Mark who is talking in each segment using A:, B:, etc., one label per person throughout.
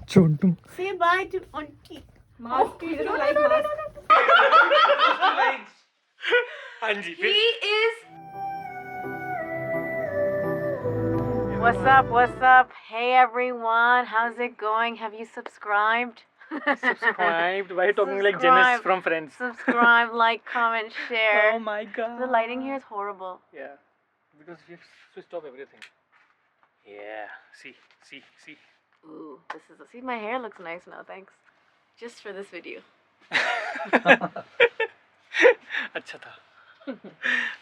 A: Chontum.
B: Say bye to auntie.
C: Mask. He doesn't like mask.
A: Anji.
B: He is. What's up? What's up? Hey everyone, how's it going? Have you subscribed?
A: Subscribed. Why are you talking like Janice from Friends?
B: Subscribe, like, comment, share.
A: Oh my god.
B: The lighting here is horrible.
A: Yeah. Because we've switched off everything. Yeah. See.
B: Ooh, see, my hair looks nice now. Thanks. Just for this video.
A: अच्छा था.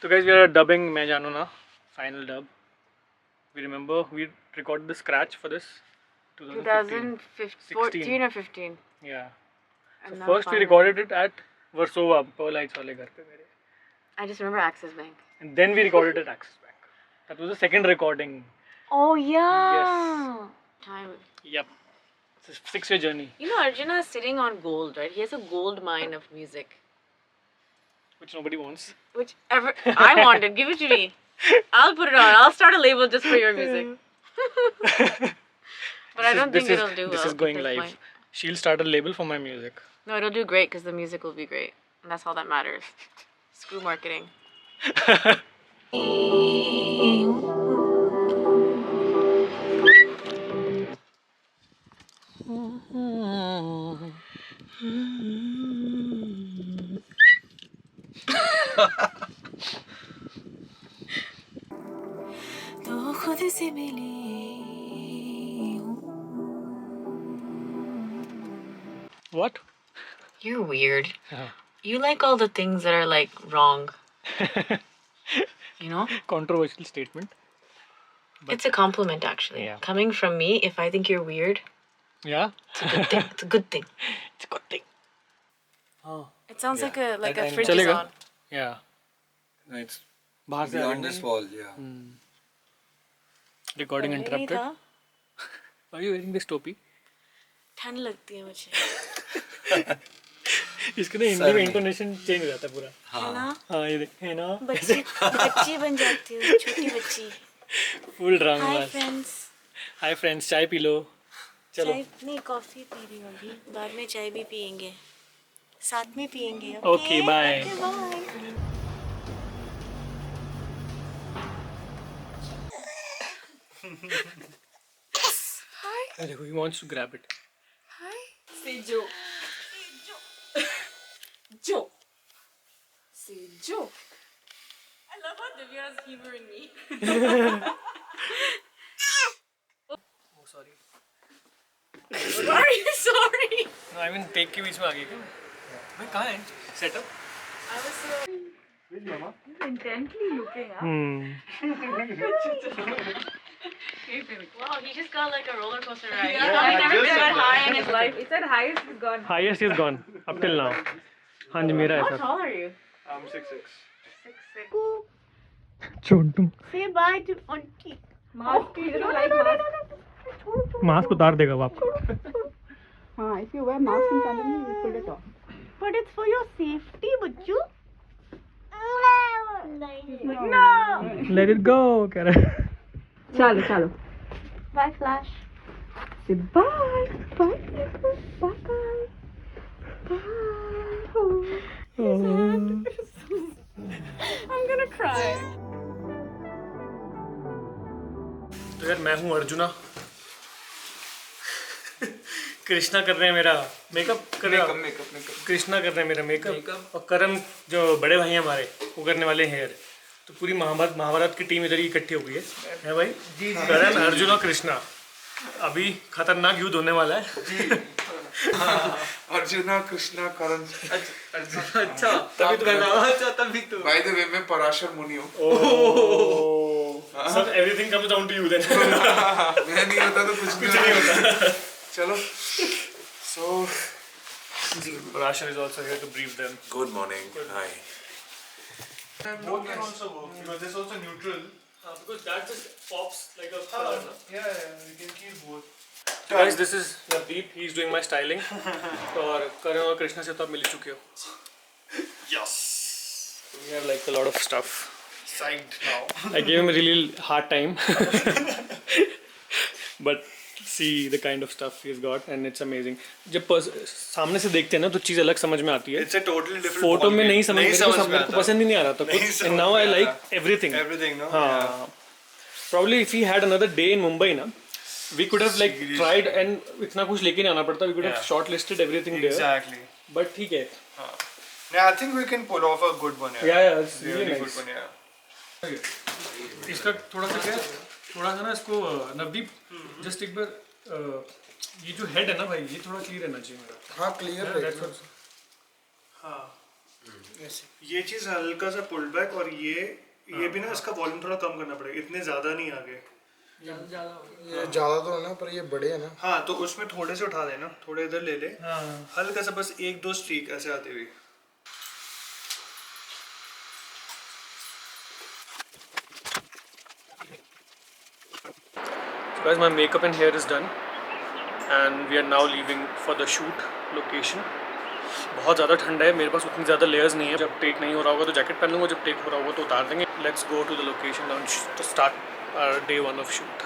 A: So guys, we are dubbing मैं जानू ना. Final dub. We remember we recorded the scratch for this.
B: 2014 or 15.
A: Yeah.
B: I'm
A: So
B: not
A: first we
B: fine.
A: recorded it at Versova, Pearl Heights वाले घर पे मेरे.
B: I just remember Axis Bank.
A: And then we recorded at Axis Bank. That was the second recording.
B: Oh yeah.
A: Yes.
B: Time.
A: Yep. It's a 6-year journey.
B: You know, Arjuna is sitting on gold, right? He has a gold mine of music.
A: Which nobody wants.
B: Whichever I wanted, give it to me. I'll put it on. I'll start a label just for your music. But I don't think it'll do well.
A: This is going
B: at
A: live.
B: point.
A: She'll start a label for my music.
B: No, it'll do great because the music will be great. And that's all that matters. Screw marketing. तो खुद से मिली
A: What?
B: You're weird.
A: Yeah.
B: You like all the things that are like wrong. You know?
A: Controversial statement.
B: It's a compliment actually.
A: Yeah.
B: Coming from me, if I think you're weird,
A: Yeah?
B: it's a good thing. It's a good thing.
A: It's a good thing. Oh.
B: It sounds like a
A: That
B: fridge
A: time-
B: is
A: Chalega?
B: on.
A: Yeah.
D: No, it's
A: बाहर से
D: beyond
A: uh
D: this
A: रही
D: wall, yeah.
A: है. Recording
B: पहले नहीं
A: interrupted.
B: था.
A: Why are you wearing this topi?
B: ठंड लगती है मुझे.
A: इसके ना हिंदी में इंटोनेशन चेंज हो जाता है पूरा.
B: है ना?
A: हाँ ये देख है ना.
B: बच्ची बन जाती हूँ, छोटी बच्ची.
A: फुल ड्रांग
B: हाय
A: बस.
B: फ्रेंड्स.
A: हाय फ्रेंड्स, चाय पी लो. चलो.
B: चाय नहीं, कॉफी पी रही हूँ अभी. बाद में चाय भी पियेंगे. साथ में पियेंगे.
A: Okay, bye.
B: Okay, bye.
A: देखो, he wants to grab it.
B: Hi. Say Joe. Joe. Say Joe. I love how Divya's humoring me.
A: Oh sorry.
B: Why are you sorry?
A: No, I mean take के बीच में आ गई क्या? मैं कहाँ है? Setup?
B: I was so
C: Intently looking up.
B: wow. He just got like a roller coaster ride.
C: Yeah,
B: He's probably never been that high in his life.
C: It's at highest is gone.
A: Highest is gone up till now. हाँ जी मेरा
B: How
A: है sir.
B: tall are you?
D: I'm 6'6".
B: 6'6".
A: चोंटू.
B: Say bye to auntie.
C: Mask. He doesn't like mask.
A: Mask उतार देगा वो आपको.
C: हाँ, if you wear mask in front of me, you pull it off.
B: But it's for your safety, bachchu.
C: No.
A: Let it go कह रहा है.
C: चलो चलो.
B: Bye, Flash.
C: Say bye. Bye. Bye. Bye.
B: I'm gonna cry.
A: तो यार मैं हूँ अर्जुना. कृष्णा कर रहे हैं मेरा मेकअप कर रहे हैं. कृष्णा कर रहे हैं मेरा मेकअप. और करम जो बड़े भाई हैं हमारे वो करने वाले हैं हेयर. तो पूरी महाभारत की टीम इधर ही इकट्ठी हो गई है भाई. जी. करण, अर्जुन और कृष्णा. अभी खतरनाक युद्ध होने वाला है.
D: अर्जुना, कृष्णा, करण.
A: अच्छा तभी तो अच्छा तभी तो.
D: By the way, मैं पराशर मुनि हूँ.
A: Sir everything comes down to you then.
D: मैं नहीं होता तो कुछ नहीं होता. चलो. So,
A: Parashar is also here to brief them.
D: good morning. Hi.
A: Both can also work because this is also neutral. Because that just pops like a color.
D: Yeah, you can keep both.
A: So guys, this is Navdeep. He's doing my styling. और करण और कृष्णा से तो आप मिल चुके हो. Yes. We have like a lot of stuff.
D: Signed now.
A: I gave him a really hard time. But see the kind of stuff he's got and it's amazing. जब सामने से देखते हैं ना तो चीज़ अलग समझ में आती है.
D: It's a totally different.
A: Photo में नहीं समझ
D: में
A: को पसंद ही नहीं आ रहा था कुछ. And now I like everything.
D: Everything, no?
A: हाँ. Probably if we had another day in Mumbai ना, we could have like tried and इतना कुछ लेके नहीं आना पड़ता. We could have shortlisted everything there.
D: Exactly.
A: But ठीक है.
D: Yeah, I think we can pull off a good one.
A: Yeah, it's really
D: good
A: nice.
D: one, yeah.
A: इसका थोड़ा सा क्या, थोड़ा सा ना इसको नवदीप जस्ट एक बार ये जो हेड है ना भाई, ये थोड़ा क्लियर रहना चाहिए मेरा.
D: हाँ, clear.
A: हाँ.
E: ये चीज हल्का सा पुल बैक और ये भी ना इसका वॉल्यूम थोड़ा कम करना पड़ेगा, इतने ज्यादा नहीं आगे.
D: ये ज्यादा तो है ना, पर ये बड़े है ना.
E: हाँ, तो उसमें थोड़े से उठा देना, थोड़े इधर ले ले.
A: हाँ.
E: हल्का सा बस 1-2 स्ट्रीक ऐसे आते हुए.
A: Guys, my makeup and hair is done and we are now leaving for the shoot location. बहुत ज़्यादा ठंड है, मेरे पास उतनी ज़्यादा लेयर्स नहीं है. जब टेक नहीं हो रहा होगा तो जैकेट पहन लूँगा, जब टेक हो रहा होगा तो उतार देंगे. Let's go to the location to start our day 1 of shoot.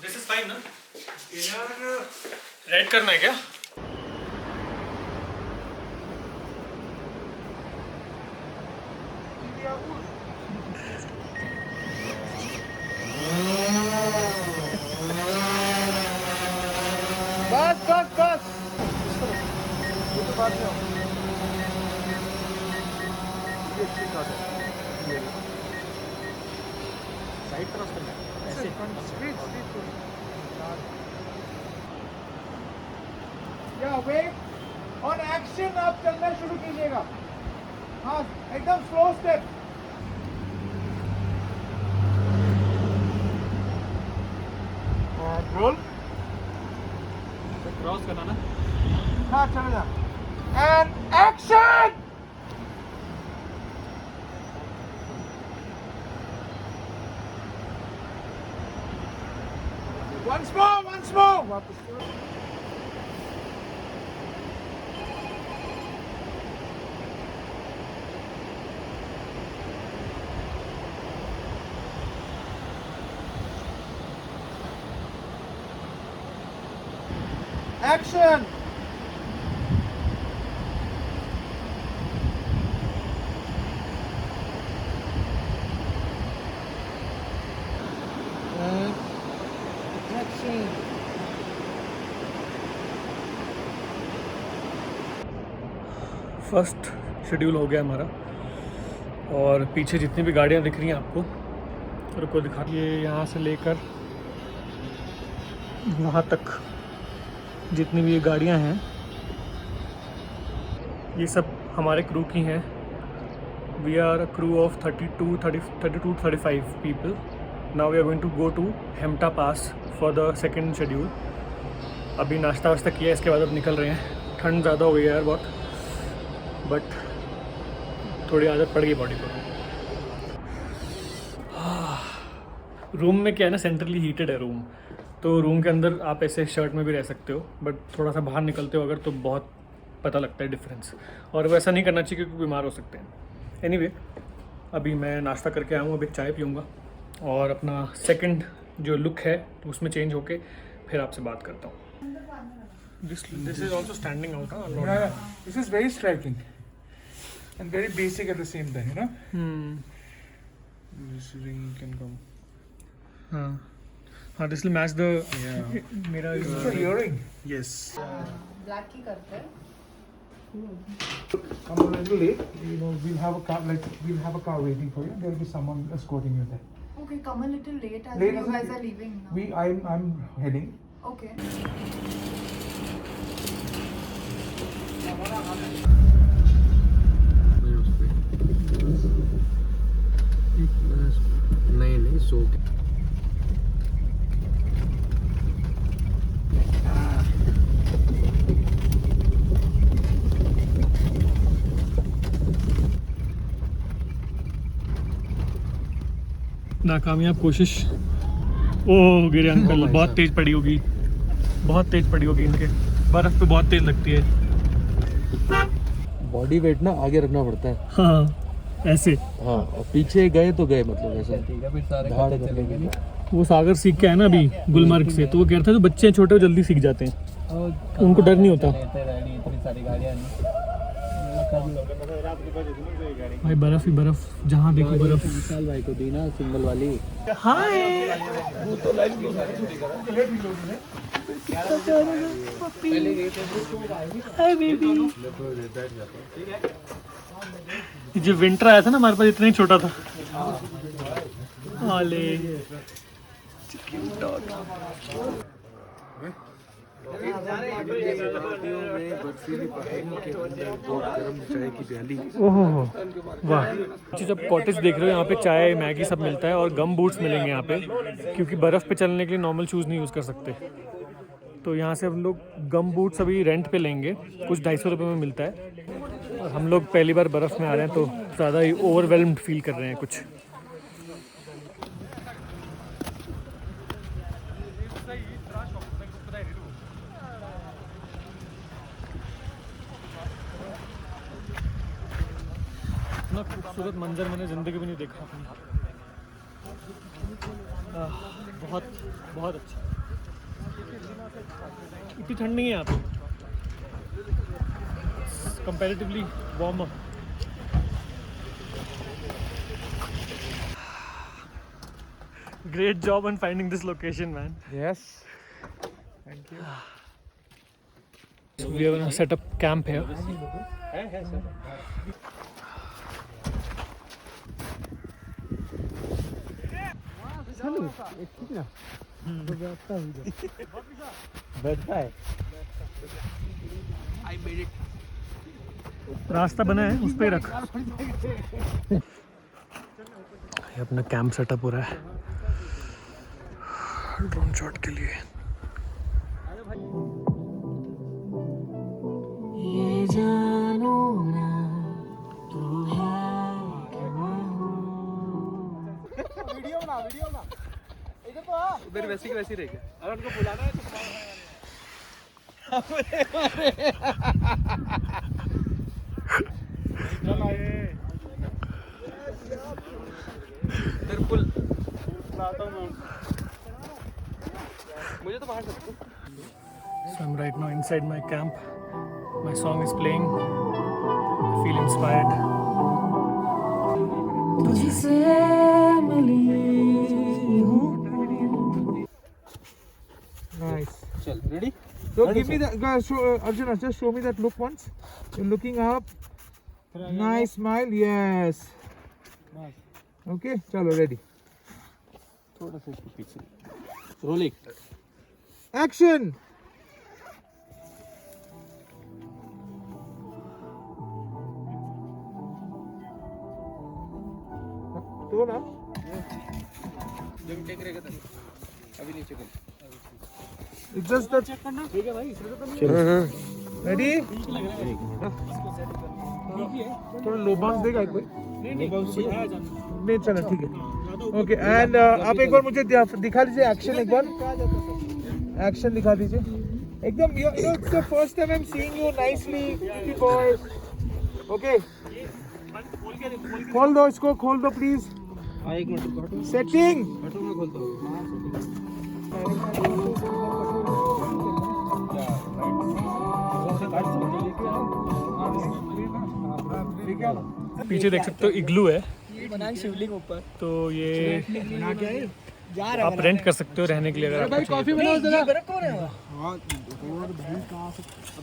A: This is fine ना? रेड करना है क्या?
D: बस. ये तो बात नहीं हो. ये अच्छी बात है.
A: साइड क्रॉस करना है. ऐसे.
D: Street. या वेट ऑन एक्शन आप चलना शुरू कीजिएगा. हाँ, एकदम स्लो स्टेप. रोल.
A: क्रॉस करना ना.
D: हाँ, चलो जा. And action. Once more. वापस. Action. Action.
A: फर्स्ट शेड्यूल हो गया हमारा और पीछे जितनी भी गाड़ियाँ दिख रही हैं आपको, रुको दिखा. ये यहाँ से लेकर वहाँ तक जितनी भी ये गाड़ियाँ हैं ये सब हमारे क्रू की हैं. We are a crew of 32-35 people. Now we are going to go to Hampta Pass for the second schedule. अभी नाश्ता वास्ता किया, इसके बाद अब निकल रहे हैं. ठंड ज़्यादा हो गई है यार बहुत, बट थोड़ी आदत पड़ गई बॉडी को. रूम में क्या है ना, सेंट्रली हीटेड है रूम, तो रूम के अंदर आप ऐसे शर्ट में भी रह सकते हो, बट थोड़ा सा बाहर निकलते हो अगर तो बहुत पता लगता है डिफरेंस. और वैसा नहीं करना चाहिए क्योंकि बीमार हो सकते हैं. एनीवे, अभी मैं नाश्ता करके आया हूँ, अभी चाय पीऊँगा और अपना सेकंड जो लुक है तो उसमें चेंज होके फिर आपसे बात करता हूँ. This is also standing out.
F: Yeah, this is very striking and very basic at the same time, you know. This ring can come.
A: हाँ, this will match the.
F: Yeah.
A: मेरा
F: This is an earring.
E: Yes.
C: Black ही करते हैं.
F: I'm a little late. You know, we'll have a car waiting for you. There will be someone escorting you there.
C: Okay, come a little late as
F: Late
C: you
F: as in-
C: guys are leaving now.
F: I'm heading.
C: Okay.
D: नहीं सो
A: नाकामयाब कोशिश. ओ गिरे uncle, बहुत तेज पड़ी होगी, बहुत तेज पड़ी होगी. इनके बर्फ पे बहुत तेज लगती है.
G: बॉडी वेट ना आगे रखना पड़ता है.
A: हाँ, ऐसे
G: हाँ, और पीछे गए तो गए, मतलब ऐसे धाड़ कर लेंगे।
A: वो सागर सीख के आया ना अभी गुलमर्ग से, तो वो कह रहा था जो बच्चे छोटे वो जल्दी सीख जाते हैं, उनको डर नहीं होता। भाई बर्फ ही बर्फ, जहाँ देखो बर्फ।
G: विशाल भाई को दी ना सिंगल वाली।
A: जो विंटर आया था ना हमारे पास इतना ही छोटा था। आले ओहो वाह। जब कॉटेज देख रहे हो यहाँ पे चाय मैगी सब मिलता है और गम बूट्स मिलेंगे यहाँ पे, क्योंकि बर्फ़ पे चलने के लिए नॉर्मल शूज़ नहीं यूज़ कर सकते। तो यहाँ से हम लोग गम बूट्स अभी रेंट पे लेंगे, कुछ 250 रुपये में मिलता है। और हम लोग पहली बार बर्फ़ में आ रहे हैं तो ज़्यादा ही ओवरवेल्म्ड फील कर रहे हैं कुछ। इतना खूबसूरत मंजर मैंने ज़िंदगी में नहीं देखा। बहुत बहुत अच्छा। इतनी ठंड नहीं है यहाँ पे, comparatively warmer. Great job on finding this location, man.
F: Yes. Thank you.
A: So we are gonna set up camp here.
G: बैठता है।
A: रास्ता बना है उस पे ही रख। ये अपना कैंप सेटअप हो रहा है ड्रोन शॉट के लिए।
F: उधर वैसी की वैसी रह गया। अगर उनको बुलाना है तो मुझे तो बाहर सकते।
A: So I'm right now inside my camp. My song is playing. I feel inspired. तुझसे मिली हूँ।
F: Nice.
G: चल, ready?
F: So give me that, guys. Show, Arjuna, just show me that look once. You're looking up. Nice smile. Yes. Okay. Chalo, ready.
G: थोड़ा सा इसके पीछे। Rolling.
F: Action. तो ना
G: जब टेक रहेगा तब अभी नीचे कर।
F: It's just that.
A: ठीक है भाई, इसमें तो
F: Ready? थोड़ा लो बाउंस देगा एक बार। नहीं चलो ठीक है। ओके एंड आप एक बार मुझे दिखा दीजिए एक्शन, एक बार एक्शन दिखा दीजिए एकदम। It's the first time I'm seeing you nicely, pretty boy. Okay. खोल दो इसको, खोल दो प्लीज।
G: एक मिनट
F: सेटिंग।
G: मैं खोलता हूँ।
A: पीछे देख सकते हो इग्लू है,
G: शिवलिंग ऊपर।
A: तो ये आप रेंट कर सकते हो रहने के लिए अगर आपको चाहिए।
F: कॉफी बनाओ जरा।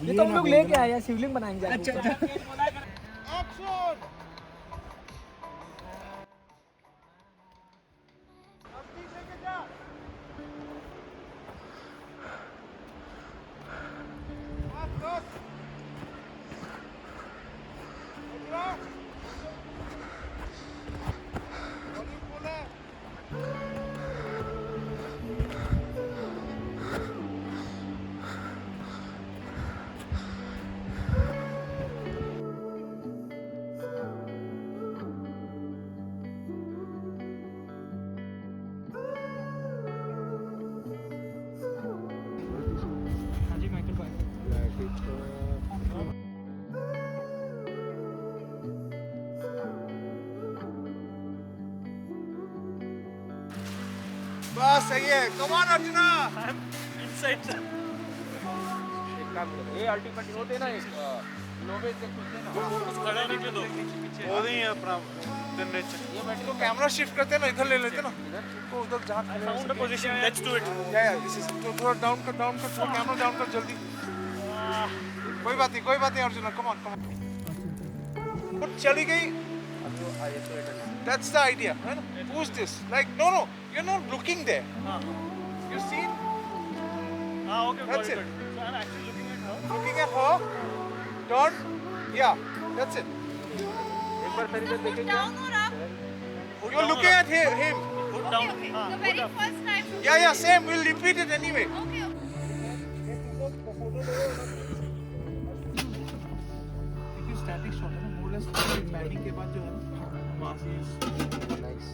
G: ये तो हम लोग लेके आए हैं, शिवलिंग बनाएंगे। अच्छा अच्छा।
F: बस सही है, कम ऑन अर्जुना।
A: इनसाइड
G: एक काम करो, ये अल्टीमेट होते ना एक लोबे से खुलते ना,
A: खड़ा निकले दो
F: वो नहीं है अपना जनरेटर।
G: ये बैटरी
F: तो कैमरा शिफ्ट करते हैं ना, इधर ले लेते ना, तो उधर जहाँ
A: found the position, let's do it.
F: या दिस इज तो थोड़ा डाउन कर थोड़ा कैमरा डाउन कर जल्दी। कोई बात नहीं अर्जुना, कम ऑन चली गई। That's the idea, है ना? Who's this? Like no, you're not looking there. You see,
A: हां okay
F: That's it.
A: So I am actually
F: looking at her. Turn. Yeah, that's it.
G: एक बार मेरी तरफ देखेंगे।
F: You're looking at him.
A: Put down हां
H: The very first time.
F: Yeah, same. We'll repeat it anyway.
H: Okay.
F: Static shot है ना, more less padding के बाद जो है वहां से
G: नाइस।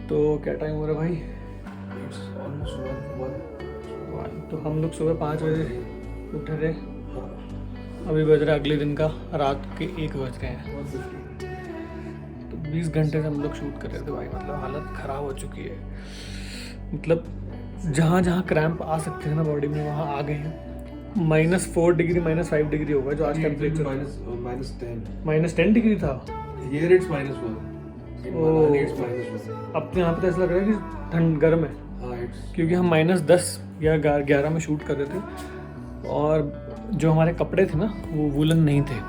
A: तो क्या टाइम हो रहा है भाई? तो हम लोग सुबह 5 बजे उठे थे, अभी बज रहा है अगले दिन का रात के 1 बज रहे हैं। तो 20 घंटे से हम लोग शूट कर रहे थे भाई, मतलब हालत ख़राब हो चुकी है। मतलब जहाँ जहाँ क्रैम्प आ सकते थे ना बॉडी में वहाँ आ गए हैं। -4 डिग्री -5 डिग्री होगा जो आज टेम्परेचर -10 डिग्री था।
I: Here it's -1. In
A: Oh.
I: Manali it's -1.
A: अब तो यहाँ पे तो ऐसा लग रहा है कि ठंड गर्म है,
I: हाँ, it's
A: क्योंकि हम -10 या 11 में शूट कर रहे थे और जो हमारे कपड़े थे ना वो वूलन नहीं थे।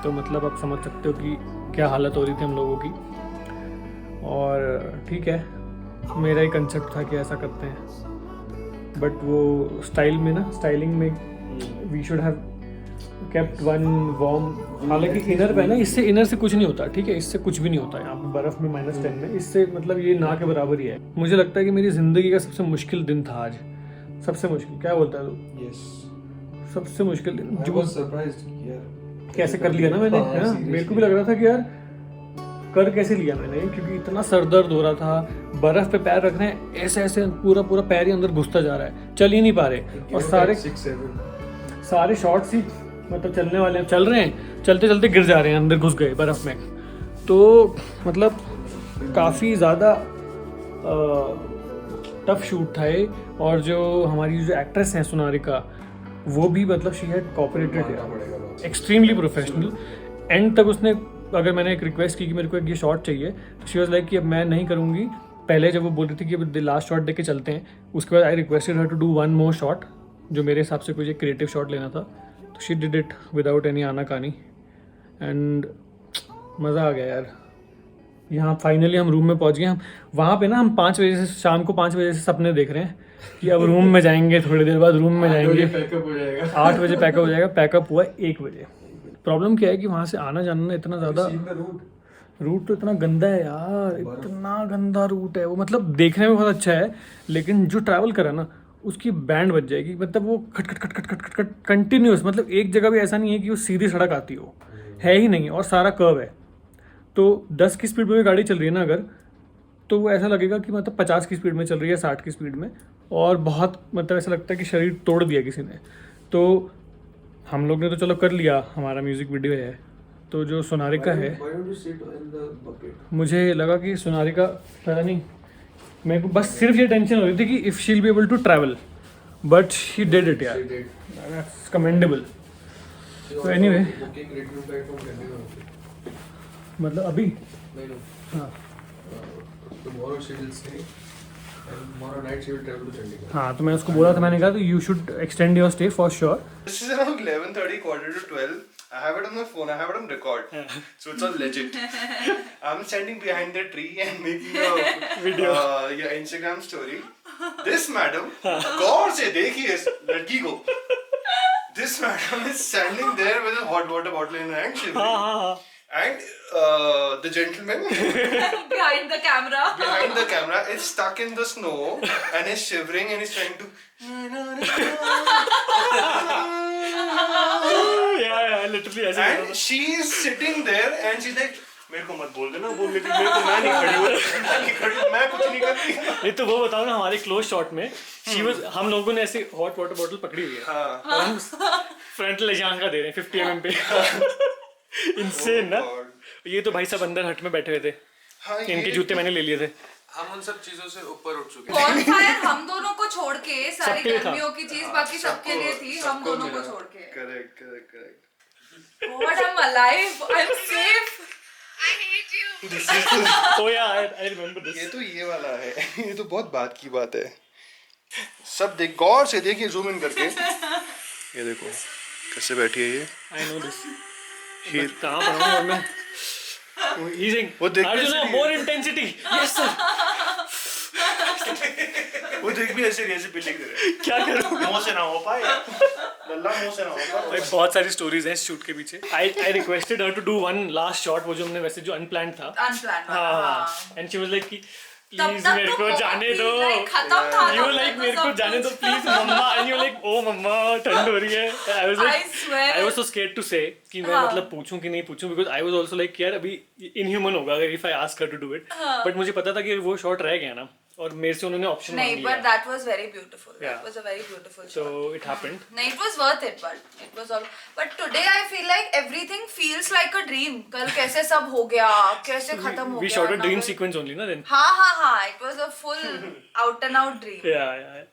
A: तो मतलब आप समझ सकते हो कि क्या हालत हो रही थी हम लोगों की। और ठीक है, मेरा ही कंसेप्ट था कि ऐसा करते हैं, बट वो स्टाइलिंग में we should have kept one warm. हालांकि इनर पे ना, इससे इनर से कुछ नहीं होता, ठीक है, इससे कुछ भी नहीं होता यहाँ पे बर्फ में -10 में, इससे मतलब ये ना के बराबर ही है। मुझे लगता है कि मेरी ज़िंदगी का सबसे मुश्किल दिन था आज, सबसे मुश्किल। क्या बोलता है तू?
I: yes.
A: सबसे मुश्किल दिन
I: I
A: जो
I: was surprised. Yeah.
A: कैसे कर लिया ना मैंने,
I: हाँ,
A: है ना?
I: seriously.
A: मेरे को भी लग रहा था कि यार कर कैसे लिया मैंने, क्योंकि इतना सर दर्द हो रहा था, बर्फ पे पैर रख रहे हैं, ऐसे पूरा पैर ही अंदर घुसता जा रहा है, चल ही नहीं पा रहे। और सारे शॉट्स ही मतलब चलने वाले हैं, चल रहे हैं, चलते चलते गिर जा रहे हैं, अंदर घुस गए बर्फ़ में। तो मतलब काफ़ी ज़्यादा टफ शूट था ये। और जो हमारी जो एक्ट्रेस हैं सोनारिका, वो भी मतलब she had cooperated, extremely professional. And तक उसने, अगर मैंने एक रिक्वेस्ट की कि मेरे को एक ये शॉट चाहिए, तो शी वाज लाइक कि अब मैं नहीं करूँगी। पहले जब वो बोल रही थी कि अब लास्ट शॉट दे के चलते हैं, उसके बाद I requested her to do one more shot, जो मेरे हिसाब से कुछ एक क्रिएटिव शॉट लेना था। तो she did it without any आनाकानी एंड मज़ा आ गया यार। यहाँ फाइनली हम रूम में पहुँच गए। हम वहाँ पे ना, हम 5 बजे से, शाम को 5 बजे से सपने देख रहे हैं कि अब रूम में जाएंगे, थोड़ी देर बाद रूम में जाएंगे। 8 बजे पैकअप हो जाएगा, पैकअप हुआ 1 बजे। प्रॉब्लम क्या है कि वहाँ से आना जाना ना इतना ज़्यादा, रूट तो इतना गंदा है यार, इतना गंदा रूट है वो। मतलब देखने में बहुत अच्छा है, लेकिन जो ट्रैवल करा ना उसकी बैंड बज जाएगी। मतलब वो खट खट खट खट खट खट खट कंटिन्यूस, मतलब एक जगह भी ऐसा नहीं है कि वो सीधी सड़क आती हो, है ही नहीं, और सारा कर्व है। तो 10 की स्पीड में भी गाड़ी चल रही है ना अगर, तो वो ऐसा लगेगा कि मतलब 50 की स्पीड में चल रही है, 60 की स्पीड में, और बहुत मतलब ऐसा लगता है कि शरीर तोड़ दिया किसी ने। तो हम लोग ने तो चलो कर लिया, हमारा म्यूज़िक वीडियो है। तो जो सोनारिका है, मुझे लगा कि सोनारिका, पता नहीं, मेरे को बस सिर्फ ये टेंशन हो रही थी कि if she will be able to travel, but she did it यार, दैट्स कमेंडेबल। तो एनीवे, मतलब अभी हाँ
I: Tomorrow she will stay and tomorrow night she will travel to Chandigarh.
A: हाँ, तो मैं उसको बोला था, मैंने कहा तो you should extend your stay for sure.
E: This is around 11:30, quarter to 12. I have it on my phone. I have it on record, so it's all legit. I'm standing behind the tree and making a video, yeah, Instagram story. This madam, गौर से देखिए इस लड़की को. This madam is standing there with a hot water bottle in her hand, shivering. And the gentleman
H: Behind the camera
E: is stuck in the snow and is shivering and is trying to
A: ऐसे ही
E: And she is sitting there and she's like, मेरे को मत बोल देना, बोल लेती मेरे को, मैं नहीं खड़ी हूँ, मैं कुछ नहीं कर रही।
A: नहीं तो वो बताओ ना, हमारे क्लोज शॉट में she was, हम लोगों ने ऐसे हॉट वाटर बॉटल पकड़ी हुई है और हम फ्रंट ले जान का दे रहे हैं 50 mm पे। इंसेन ना। ये तो भाई साहब अंदर हट में बैठे हुए थे, इनके जूते मैंने ले लिए थे।
I: हम उन सब चीजों से ऊपर उठ चुके हैं।
H: Bonfire हम दोनों को छोड़ के, सारी
A: सबके लिए था।
H: गर्मियों की चीज बाकी सबके लिए थी, हम दोनों को छोड़ के।
E: Correct, correct, correct.
H: God, I'm alive, I'm safe. I hate you.
A: Oh yeah, I remember this.
E: ये तो ये वाला है, ये तो बहुत बात की बात है। सब देख, गौर से देखिए, जूम इन करके। ये देखो कैसे बैठी है ये।
A: I know this. मैं कहाँ पढ़ा हूँ मैं? He's saying,
E: वो देख भी
A: Arjuna,
E: ऐसे
A: more intensity. Yes sir.
E: वो देख भी ऐसे पीली करे।
A: क्या करूँ?
E: मुंह से ना हो पाए, लल्ला मुंह से ना हो पाए।
A: भाई बहुत सारी स्टोरीज हैं शूट के पीछे। I requested her to do one last shot, वो जो हमने वैसे जो unplanned था।
H: Unplanned.
A: हाँ। And she was like कि
H: तब
A: प्लीज
H: तक
A: मेरे
H: तो
A: को
H: बहुत
A: जाने
H: ही
A: दो।
H: like खत्म था।
A: You were like मेरे को जाने दो please mamma. And you were like oh mamma ठंड हो रही है। I was like
H: I swear.
A: I was so scared to say कि मैं मतलब पूछूं कि नहीं पूछूं, because I was also like यार अभी inhuman होगा अगर if I ask her to do it. But मुझे पता था कि वो शॉट रह गया ना, और मेरे से उन्होंने ऑप्शन
H: नहीं,
A: मांग
H: but
A: लिया।
H: that was very beautiful.
A: Yeah.
H: That was a very beautiful
A: So
H: shot.
A: it happened.
H: नहीं, it was worth it, but it was all. But today I feel like everything feels like a dream. कल कैसे सब हो गया, कैसे खत्म हो
A: We
H: गया।
A: shot a dream
H: now
A: sequence only ना then.
H: हाँ हाँ हाँ, it was a full out and out dream.
A: Yeah.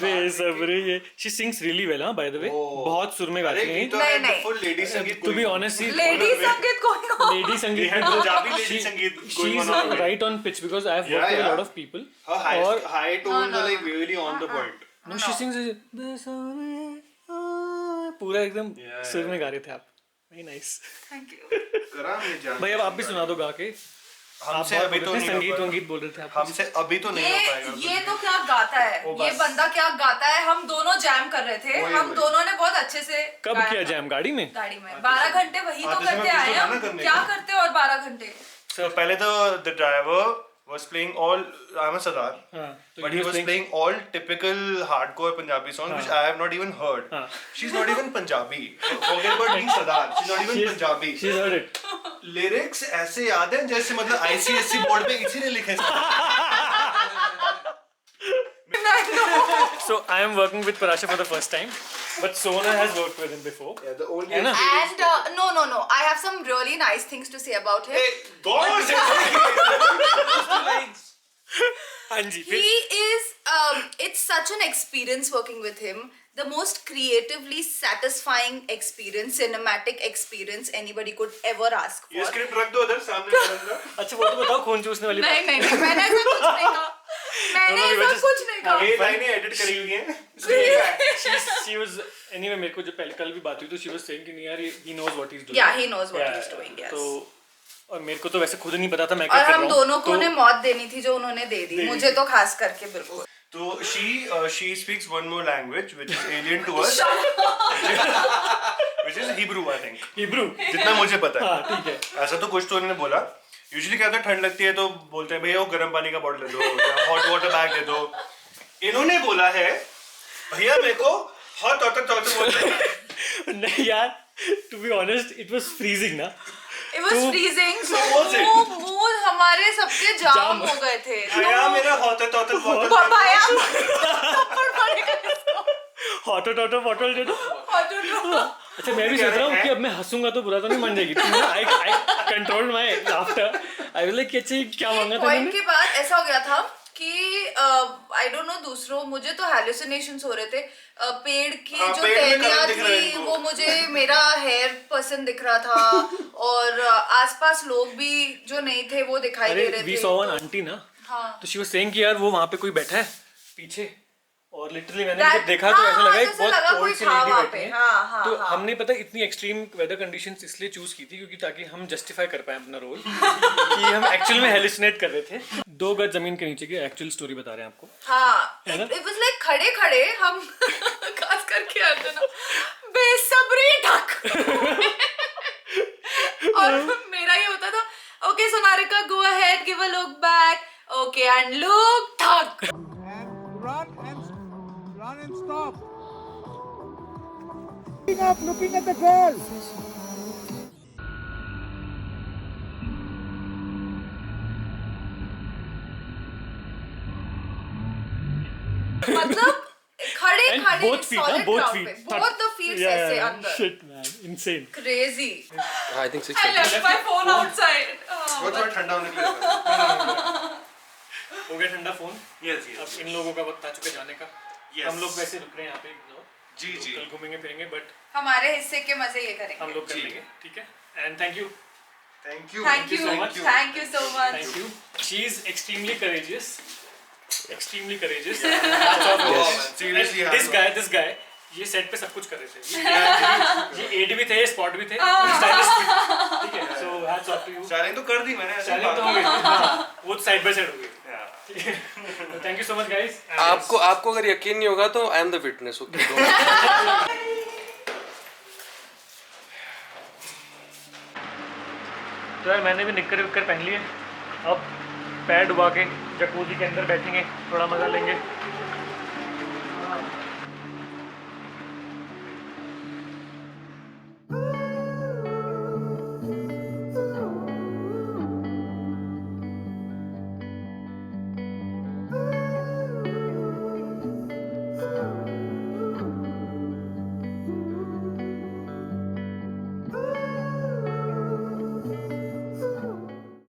A: बेसब्री ये she sings really well हाँ by the way, बहुत सुर में गाती है।
H: नहीं।
E: फुल लेडी संगीत।
A: To be honest,
H: Lady संगीत कोई हो।
A: lady संगीत
E: पंजाबी लेडी संगीत going
A: she's
E: on over there.
A: right on pitch because I have worked with a lot of people.
E: Her high tones are like really on the point.
A: No, she sings पूरा एकदम सुर में गा रहे थे आप। Very nice.
H: Thank you.
E: करा मैं जान।
A: भाई अब आप भी सुना दो गा के।
E: हमसे अभी तो नहीं
A: संगीत
E: हो पाएगा।
A: वंगीत बोल रहे थे आप।
E: हमसे अभी तो नहीं हो पाएगा।
H: ये तो क्या गाता है, ये बंदा क्या गाता है। हम दोनों जैम कर रहे थे, हम दोनों ने बहुत अच्छे से
A: कब
H: गाया
A: किया
H: था।
A: जैम? गाड़ी में?
H: गाड़ी में 12 घंटे वही तो
E: आते समय
H: करते आए
E: कुछ तो
H: हम।
E: मना करने
H: क्या
E: का।
H: करते हो और 12 घंटे?
E: So पहले तो the driver was playing all, I'm a Sardar,
A: हाँ, तो
E: but he was playing all typical hardcore Punjabi songs which I have not even heard. She's not even Punjabi. Forget about being Sardar. She's not even Punjabi.
A: She's heard it.
E: Lyrics ऐसे याद हैं जैसे मतलब ICSE board पे इसी ने लिखे।
A: So I am working with Parasha for the first time, but Sona has worked with him before.
E: Yeah, the only.
A: है ना?
H: And no, I have some really nice things to say about him.
E: God से
A: हाँ जी।
H: He is, it's such an experience working with him. The most creatively satisfying experience, cinematic experience anybody could ever ask
E: ये
H: for.
E: Script रख दो उधर सामने रखना।
A: अच्छा वो तो बताओ खून चूसने वाली बात।
H: नहीं, मैंने ऐसा कुछ नहीं कहा। मैंने ऐसा कुछ नहीं कहा।
E: ये लाइनें एडिट करी हुई हैं।
A: She was anyway मेरे को जो पहले कल भी बात हुई तो she was saying कि नहीं यार he knows what he's doing.
H: Yeah, he knows what he's doing, yes.
A: तो और मेरे को तो वैसे खुद नहीं पता था मैं
H: और
A: क्या कर
H: हम
A: रहा हूँ।
H: दोनों को ने मौत देनी थी जो उन्होंने दे दी, मुझे तो खास करके बिल्कुल।
E: तो she speaks one more language which is alien to us, which is Hebrew I think.
A: Hebrew
E: जितना मुझे पता है।
A: हाँ ठीक है।
E: ऐसा तो कुछ तो उन्होंने बोला। यूजुअली क्या होता है, ठंड लगती है तो बोलते हैं भैया वो गर्म पानी का बॉटल दे दो या हॉट वाटर बैग दे दो। इन्होंने बोला है भैया मेरे को हॉट वाटर
A: नहीं यार, to be honest it was freezing ना।
H: It was freezing, so
E: was it?
H: मुंह हमारे सबके जाम हो गए थे।
E: भैया मेरा हॉट वाटर बॉटल
H: भैया थप्पड़ पड़ेगा इसको।
A: हॉट बॉटल दे दो। अच्छा मैं भी सोच रहा हूँ कि अब मैं हंसूंगा तो बुरा तो नहीं मान जाएगी। I controlled my laughter. I was like अच्छा क्या मांगा था
H: पॉइंट
A: मैंने?
H: के बाद ऐसा हो गया था कि आई डोंट नो दूसरों, मुझे तो हैलुसिनेशंस हो रहे थे। पेड़ की
E: हाँ,
H: जो
E: पेड़ में
H: टहनियाँ
E: कलर दिख रहा है
H: थी
E: इनको।
H: वो मुझे मेरा हेयर पर्सन दिख रहा था और आसपास लोग भी जो नहीं थे वो दिखाई
A: अरे
H: दे रहे
A: we
H: थे।
A: saw one auntie ना,
H: हाँ।
A: तो she was saying कि यार वो वहाँ पे कोई बैठा है पीछे, और लिटरली मैंने
H: That-
A: जब देखा तो ऐसा लगा एक
H: जैसे लगा
A: बहुत
H: कोई
A: ओल्ड सी
H: था
A: लेडी
H: वहाँ
A: बैठी
H: पे।
A: है।
H: हाँ,
A: तो
H: हाँ।
A: हमने पता इतनी एक्सट्रीम वेदर कंडीशंस इसलिए चूज की थी क्योंकि ताकि हम जस्टिफाई कर पाए अपना रोल कि हम एक्चुअल में हेलुसिनेट कर रहे थे। 2 गज जमीन के नीचे की एक्चुअल स्टोरी बता रहे हैं आपको।
H: हाँ,
A: है ना?
H: it was like खड़े हम खास करके आते ना बेसब्री ढक और मेरा ये होता था okay Sonarika go ahead give a look back okay and look ढक
D: And run and stop.
F: up, looking at the girl.
H: मतलब खड़े
A: And
H: खड़े
A: both feet,
H: solid
A: both
H: ground
A: feet.
H: पे, both the feet ऐसे अंदर.
A: Shit man, insane.
H: Crazy.
I: I think 6.
H: I left my phone outside.
E: वो थोड़ा ठंडा होने के लिए
A: हो गया ठंडा फोन.
E: यस
A: अब इन लोगों का वक्त आ चुका है जाने का. हम लोग वैसे रुक रहे हैं यहाँ पे.
E: जी जी
A: कल घूमेंगे फिरेंगे बट
H: हमारे हिस्से के मजे ये करेंगे.
A: हम लोग कर लेंगे. ठीक है. And thank you.
E: Thank you
H: Thank you so much. Thank you so much.
A: Thank you. She is extremely courageous. Extremely courageous.
E: Seriously,
A: This guy, ये सेट पे सब कुछ कर रहे थे. ये एड भी थे, स्पॉट भी थे, स्टाइलिस्ट भी. ठीक है. So hats off to you.
E: Challenge तो कर दी मैंने.
A: चैलेंज तो हो गई. वो साइड बाय साइड हो गई. Thank you so much guys.
I: आपको अगर यकीन नहीं होगा तो I am the witness. Okay.
A: तो यार मैंने भी निक्कर विक्कर पहन लिए. अब पैर डुबा के जकूजी के अंदर बैठेंगे, थोड़ा मज़ा लेंगे.